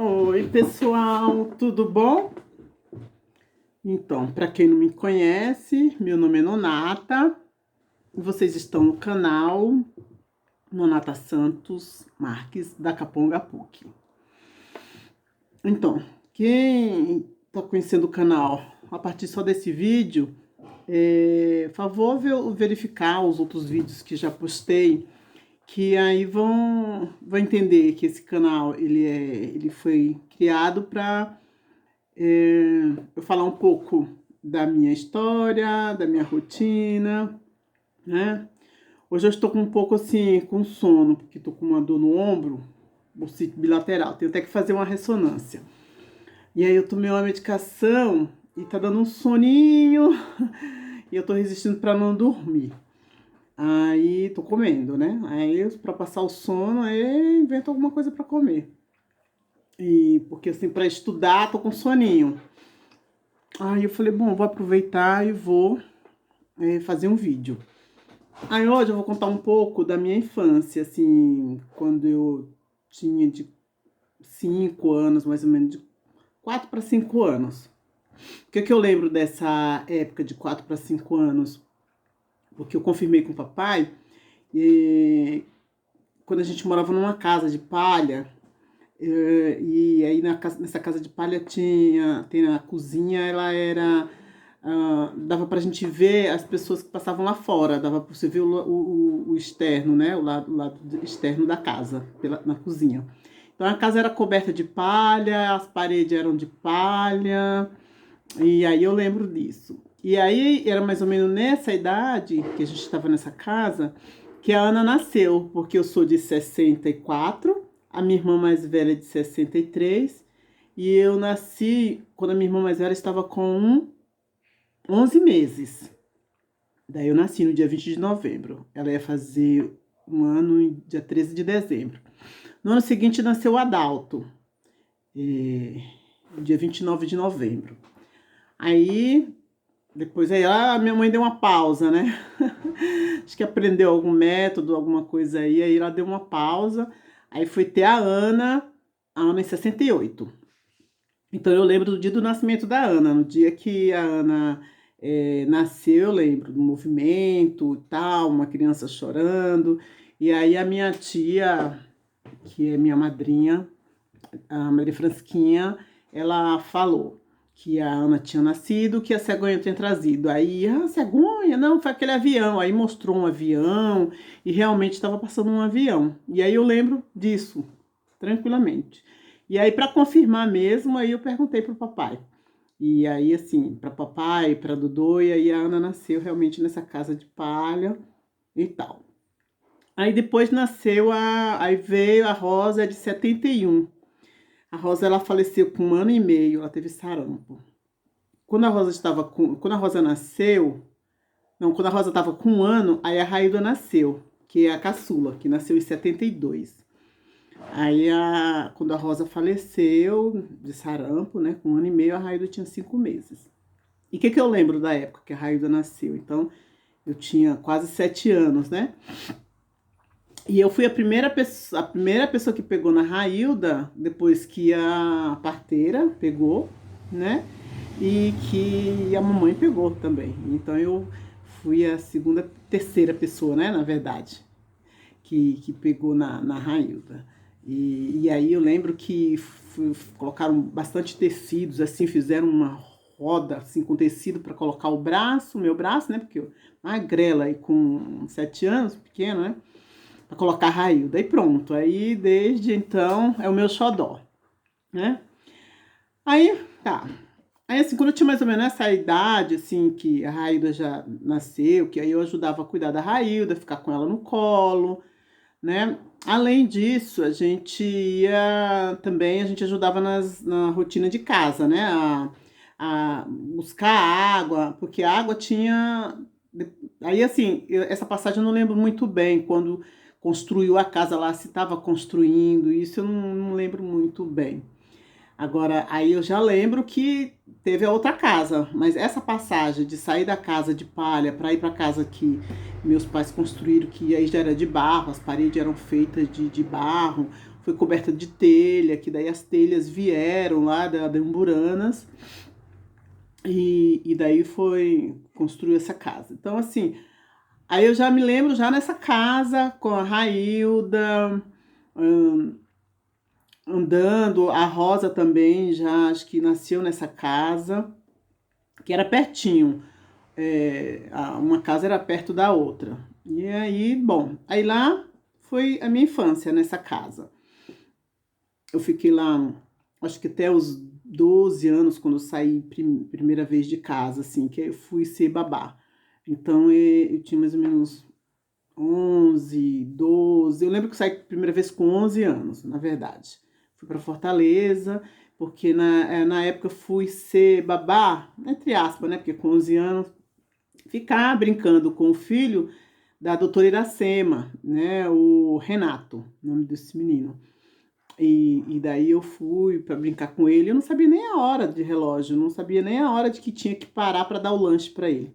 Oi, pessoal, tudo bom? Então, para quem não me conhece, meu nome é Nonata. Vocês estão no canal Nonata Santos Marques da Caponga PUC. Então, quem está conhecendo o canal a partir só desse vídeo, favor verificar os outros vídeos que já postei, que aí vão entender que esse canal ele foi criado para eu falar um pouco da minha história, da minha rotina, né? Hoje eu estou com um pouco assim, com sono, porque estou com uma dor no ombro, bursite bilateral, tenho até que fazer uma ressonância. E aí eu tomei uma medicação e tá dando um soninho, e eu tô resistindo para não dormir. Aí tô comendo, né? Aí para passar o sono, aí invento alguma coisa para comer. E porque assim, para estudar, tô com soninho. Aí eu falei, bom, vou aproveitar e vou fazer um vídeo. Aí hoje eu vou contar um pouco da minha infância, assim, quando eu tinha de 5 anos, mais ou menos, de 4 para 5 anos. O que eu lembro dessa época de 4 para 5 anos? Porque eu confirmei com o papai, quando a gente morava numa casa de palha, e aí nessa casa de palha tem a cozinha, ela era... dava pra gente ver as pessoas que passavam lá fora, dava pra você ver o externo, né? O lado externo da casa, na cozinha. Então a casa era coberta de palha, as paredes eram de palha, e aí eu lembro disso. E aí era mais ou menos nessa idade que a gente estava nessa casa que a Ana nasceu, porque eu sou de 64, a minha irmã mais velha é de 63, e eu nasci quando a minha irmã mais velha estava com 11 meses. Daí eu nasci no dia 20 de novembro. Ela ia fazer um ano no dia 13 de dezembro. No ano seguinte nasceu o Adalto, no dia 29 de novembro. Aí, depois aí, minha mãe deu uma pausa, né? Acho que aprendeu algum método, alguma coisa aí ela deu uma pausa. Aí foi ter a Ana em 68. Então eu lembro do dia do nascimento da Ana, no dia que a Ana nasceu, eu lembro do movimento e tal, uma criança chorando. E aí a minha tia, que é minha madrinha, a Maria Francisquinha, ela falou que a Ana tinha nascido, que a cegonha tinha trazido. Aí, a cegonha, não, foi aquele avião. Aí mostrou um avião e realmente estava passando um avião. E aí eu lembro disso, tranquilamente. E aí, para confirmar mesmo, aí eu perguntei pro papai. E aí, assim, para papai, para Dodô, e aí a Ana nasceu realmente nessa casa de palha e tal. Aí depois aí veio a Rosa de 71. A Rosa, ela faleceu com 1 ano e meio, ela teve sarampo. Quando a Rosa nasceu, não, quando a Rosa estava com 1 ano, aí a Railda nasceu, que é a caçula, que nasceu em 72. Aí, quando a Rosa faleceu de sarampo, né, com 1 ano e meio, a Railda tinha 5 meses. E o que eu lembro da época que a Railda nasceu? Então, eu tinha quase 7 anos, né? E eu fui a primeira pessoa que pegou na Railda, depois que a parteira pegou, né? E que a mamãe pegou também. Então eu fui a terceira pessoa, né? Na verdade, que pegou na Railda. E aí eu lembro que colocaram bastante tecidos, assim, fizeram uma roda assim com tecido para colocar o meu braço, né? Porque eu magrela e com 7 anos, pequeno, né? Pra colocar a Railda. E pronto. Aí, desde então, é o meu xodó, né? Aí, tá. Aí, assim, quando eu tinha mais ou menos essa idade, assim, que a Railda já nasceu, que aí eu ajudava a cuidar da Railda, ficar com ela no colo, né? Além disso, a gente ajudava na rotina de casa, né? A buscar água, porque a água tinha... Aí, assim, essa passagem eu não lembro muito bem, quando construiu a casa lá, se estava construindo, isso eu não lembro muito bem. Agora, aí eu já lembro que teve a outra casa, mas essa passagem de sair da casa de palha para ir para a casa que meus pais construíram, que aí já era de barro, as paredes eram feitas de barro, foi coberta de telha, que daí as telhas vieram lá da Umburanas, e daí foi construir essa casa. Então, assim, aí eu já me lembro já nessa casa, com a Railda, andando, a Rosa também já, acho que nasceu nessa casa, que era pertinho, uma casa era perto da outra. E aí, bom, aí lá foi a minha infância nessa casa. Eu fiquei lá, acho que até os 12 anos, quando eu saí primeira vez de casa, assim, que eu fui ser babá. Então eu tinha mais ou menos 11, 12. Eu lembro que eu saí a primeira vez com 11 anos, na verdade. Fui para Fortaleza, porque na época eu fui ser babá, entre aspas, né? Porque com 11 anos, ficar brincando com o filho da doutora Iracema, né? O Renato, o nome desse menino. E daí eu fui para brincar com ele. Eu não sabia nem a hora de relógio, não sabia nem a hora de que tinha que parar para dar o lanche para ele.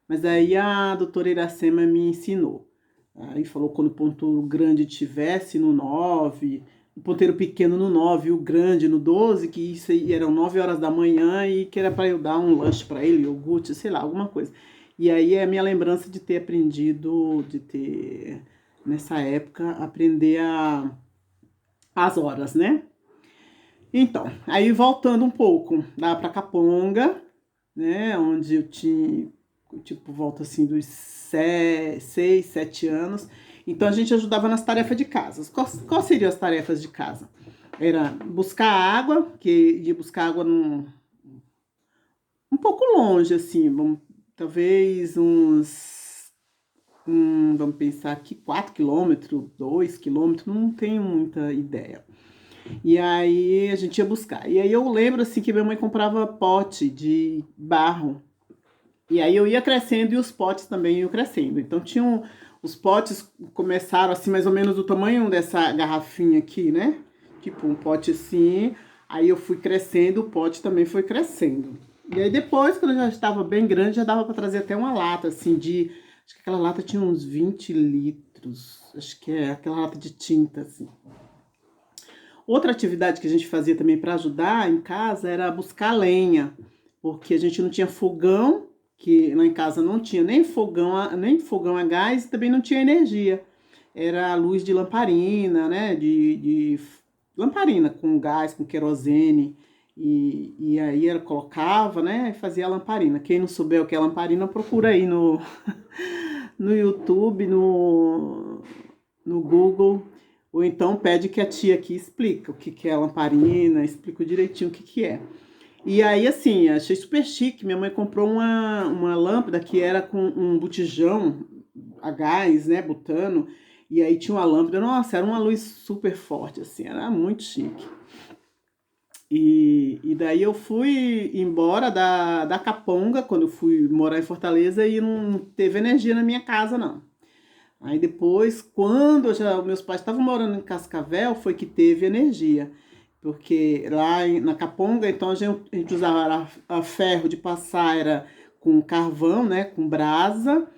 Mas aí a doutora Iracema me ensinou. Aí falou quando o ponteiro grande tivesse no 9, o ponteiro pequeno no 9 e o grande no 12, que isso aí eram 9 horas da manhã e que era para eu dar um lanche para ele, iogurte, sei lá, alguma coisa. E aí é a minha lembrança de ter aprendido, de ter, nessa época, aprender as horas, né? Então, aí voltando um pouco, dá para Caponga, né, onde eu tinha, tipo, volta assim dos 6, 7 anos. Então a gente ajudava nas tarefas de casa. Quais seriam as tarefas de casa? Era buscar água, que ia buscar água um pouco longe, assim, talvez vamos pensar aqui, 4 quilômetros, 2 quilômetros, não tenho muita ideia. E aí a gente ia buscar. E aí eu lembro assim que minha mãe comprava pote de barro. E aí eu ia crescendo e os potes também iam crescendo. Então tinham os potes começaram assim mais ou menos do tamanho dessa garrafinha aqui, né? Tipo um pote assim. Aí eu fui crescendo, o pote também foi crescendo. E aí depois, quando eu já estava bem grande, já dava para trazer até uma lata assim de, acho que aquela lata tinha uns 20 litros. Acho que é aquela lata de tinta assim. Outra atividade que a gente fazia também para ajudar em casa era buscar lenha, porque a gente não tinha fogão, que lá em casa não tinha nem fogão a gás e também não tinha energia. Era a luz de lamparina, né? De lamparina com gás, com querosene. E aí ela colocava, né? E fazia a lamparina. Quem não souber o que é lamparina, procura aí no YouTube, no Google. Ou então pede que a tia aqui explica o que é lamparina, explica direitinho o que é. E aí, assim, achei super chique. Minha mãe comprou uma lâmpada que era com um botijão a gás, né, butano. E aí tinha uma lâmpada. Nossa, era uma luz super forte, assim, era muito chique. E daí eu fui embora da Caponga, quando eu fui morar em Fortaleza, e não teve energia na minha casa, não. Aí depois, quando meus pais estavam morando em Cascavel, foi que teve energia. Porque lá na Caponga, então a gente usava a ferro de passar, era com carvão, né, com brasa.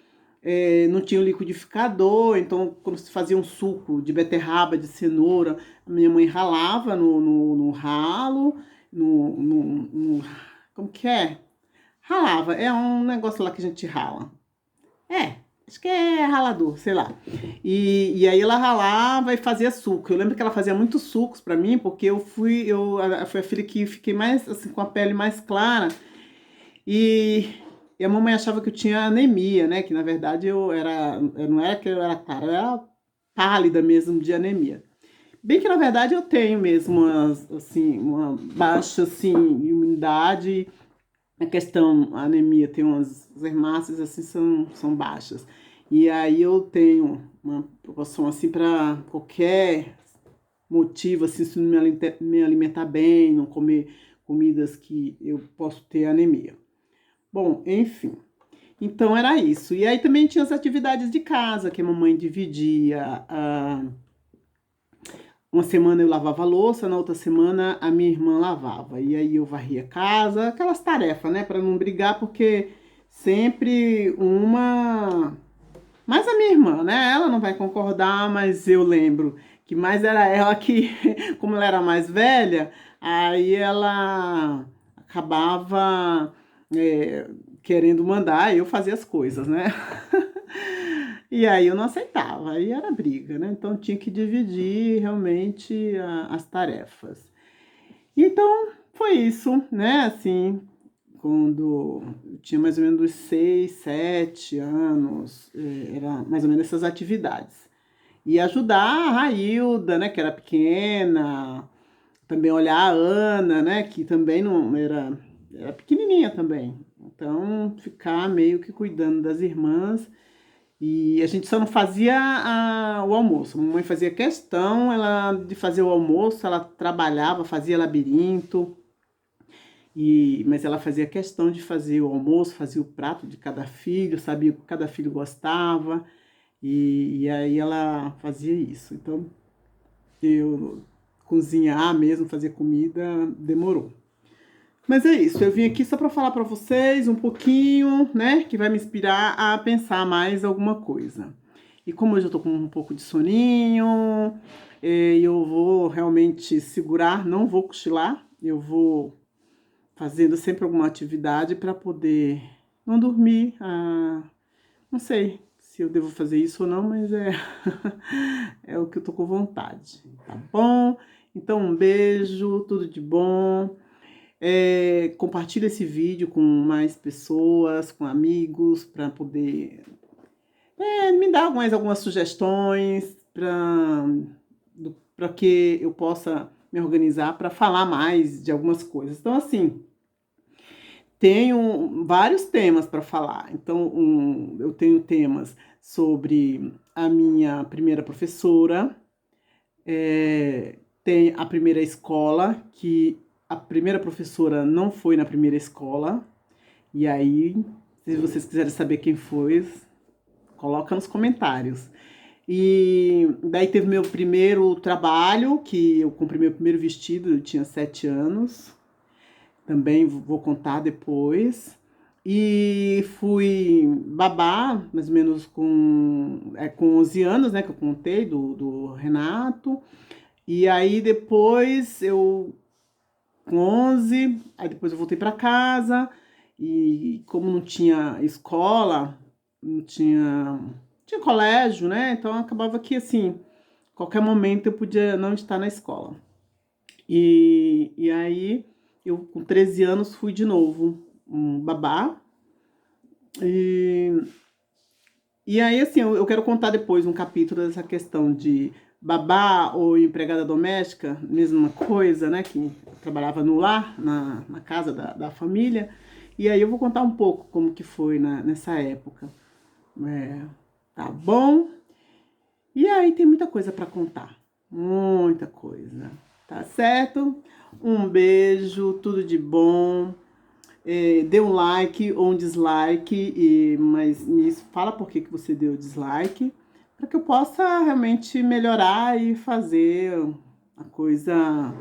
Não tinha o liquidificador, então quando se fazia um suco de beterraba, de cenoura, a minha mãe ralava no ralo, como que é? Ralava, é um negócio lá que a gente rala. Acho que é ralador, sei lá. E aí ela ralava e fazia suco. Eu lembro que ela fazia muitos sucos pra mim, porque eu fui a filha que fiquei mais assim com a pele mais clara. E a mamãe achava que eu tinha anemia, né? Que na verdade eu não era que eu era clara, eu era pálida mesmo de anemia. Bem que na verdade eu tenho mesmo uma baixa assim imunidade. A questão, a anemia tem as hemácias assim são baixas. E aí eu tenho uma proporção assim para qualquer motivo, assim, se não me alimentar bem, não comer comidas que eu posso ter anemia. Bom, enfim. Então era isso. E aí também tinha as atividades de casa que a mamãe dividia. Uma semana eu lavava a louça, na outra semana a minha irmã lavava. E aí eu varria a casa, aquelas tarefas, né, para não brigar, porque sempre uma. Mas a minha irmã, né, ela não vai concordar, mas eu lembro que mais era ela que, como ela era mais velha, aí ela acabava querendo mandar eu fazer as coisas, né? E aí eu não aceitava, aí era briga, né? Então tinha que dividir realmente as tarefas. Então foi isso, né? Assim, quando eu tinha mais ou menos uns 6, 7 anos, era mais ou menos essas atividades. E ajudar a Railda, né, que era pequena, também olhar a Ana, né, que também não era pequenininha também. Então, ficar meio que cuidando das irmãs. E a gente só não fazia o almoço. A mamãe fazia questão de fazer o almoço, ela trabalhava, fazia labirinto, mas ela fazia questão de fazer o almoço, fazia o prato de cada filho, sabia o que cada filho gostava, e aí ela fazia isso. Então, eu cozinhar mesmo, fazer comida, demorou. Mas é isso, eu vim aqui só para falar para vocês um pouquinho, né, que vai me inspirar a pensar mais alguma coisa. E como hoje eu tô com um pouco de soninho, eu vou realmente segurar, não vou cochilar, eu vou fazendo sempre alguma atividade para poder não dormir. Não sei se eu devo fazer isso ou não, mas é o que eu tô com vontade, tá bom? Então, um beijo, tudo de bom. Compartilha esse vídeo com mais pessoas, com amigos, para poder me dar algumas sugestões para que eu possa me organizar para falar mais de algumas coisas. Então, assim, tenho vários temas para falar. Então, eu tenho temas sobre a minha primeira professora, tem a primeira escola, que a primeira professora não foi na primeira escola. E aí, se vocês quiserem saber quem foi, coloca nos comentários. E daí teve meu primeiro trabalho, que eu comprei meu primeiro vestido, eu tinha 7 anos. Também vou contar depois. E fui babá, mais ou menos com 11 anos, né, que eu contei, do Renato. E aí depois com 11, aí depois eu voltei para casa. E como não tinha escola, não tinha colégio, né? Então acabava que assim, qualquer momento eu podia não estar na escola. E aí eu com 13 anos fui de novo um babá. E, e aí assim, eu quero contar depois um capítulo dessa questão de babá ou empregada doméstica, mesma coisa, né? Que trabalhava no lar, na casa da família. E aí eu vou contar um pouco como que foi nessa época. Tá bom? E aí tem muita coisa para contar. Muita coisa. Tá certo? Um beijo, tudo de bom. Dê um like ou um dislike, mas me fala por que você deu dislike, para que eu possa realmente melhorar e fazer a coisa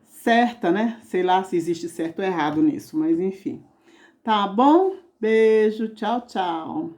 certa, né? Sei lá se existe certo ou errado nisso, mas enfim. Tá bom? Beijo, tchau, tchau.